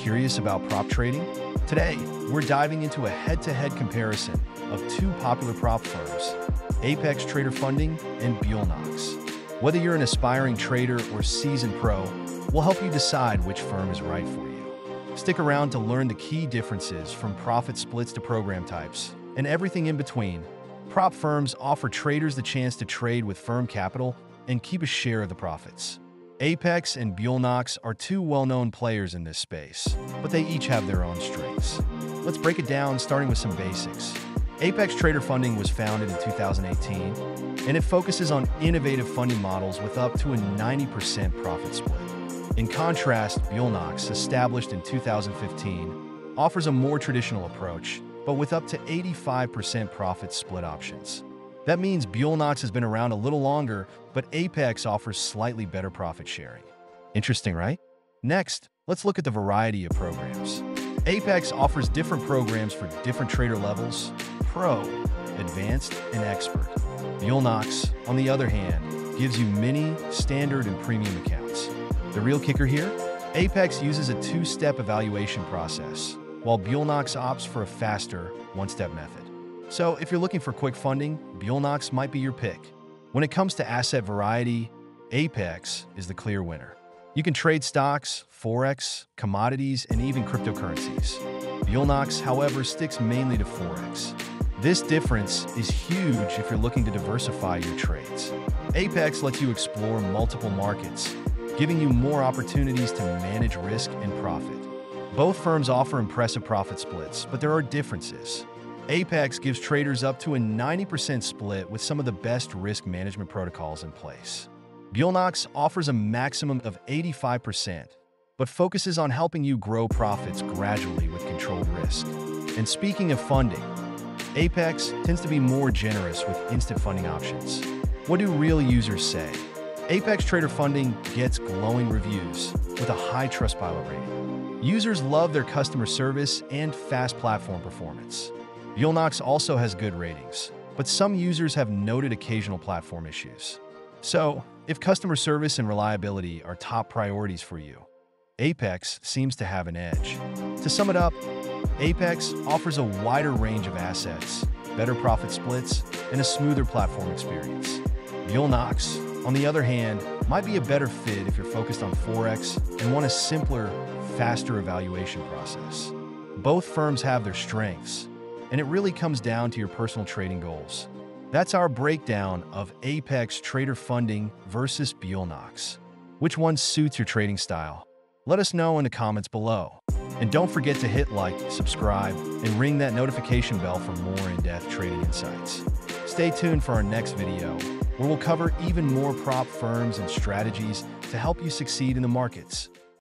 Curious about prop trading? Today, we're diving into a head-to-head comparison of two popular prop firms, Apex Trader Funding and Bulenox. Whether you're an aspiring trader or seasoned pro, we'll help you decide which firm is right for you. Stick around to learn the key differences from profit splits to program types, and everything in between. Prop firms offer traders the chance to trade with firm capital and keep a share of the profits. Apex and Bulenox are two well-known players in this space, but they each have their own strengths. Let's break it down, starting with some basics. Apex Trader Funding was founded in 2018, and it focuses on innovative funding models with up to a 90% profit split. In contrast, Bulenox, established in 2015, offers a more traditional approach, but with up to 85% profit split options. That means Bulenox has been around a little longer, but Apex offers slightly better profit sharing. Interesting, right? Next, let's look at the variety of programs. Apex offers different programs for different trader levels: Pro, Advanced, and Expert. Bulenox, on the other hand, gives you mini, standard, and premium accounts. The real kicker here? Apex uses a two-step evaluation process, while Bulenox opts for a faster, one-step method. So if you're looking for quick funding, Bulenox might be your pick. When it comes to asset variety, Apex is the clear winner. You can trade stocks, forex, commodities, and even cryptocurrencies. Bulenox, however, sticks mainly to forex. This difference is huge if you're looking to diversify your trades. Apex lets you explore multiple markets, giving you more opportunities to manage risk and profit. Both firms offer impressive profit splits, but there are differences. Apex gives traders up to a 90% split with some of the best risk management protocols in place. Bulenox offers a maximum of 85%, but focuses on helping you grow profits gradually with controlled risk. And speaking of funding, Apex tends to be more generous with instant funding options. What do real users say? Apex Trader Funding gets glowing reviews with a high Trustpilot rating. Users love their customer service and fast platform performance. Bulenox also has good ratings, but some users have noted occasional platform issues. So, if customer service and reliability are top priorities for you, Apex seems to have an edge. To sum it up, Apex offers a wider range of assets, better profit splits, and a smoother platform experience. Bulenox, on the other hand, might be a better fit if you're focused on forex and want a simpler, faster evaluation process. Both firms have their strengths, and it really comes down to your personal trading goals. That's our breakdown of Apex Trader Funding versus Bulenox. Which one suits your trading style? Let us know in the comments below. And don't forget to hit like, subscribe, and ring that notification bell for more in-depth trading insights. Stay tuned for our next video, where we'll cover even more prop firms and strategies to help you succeed in the markets.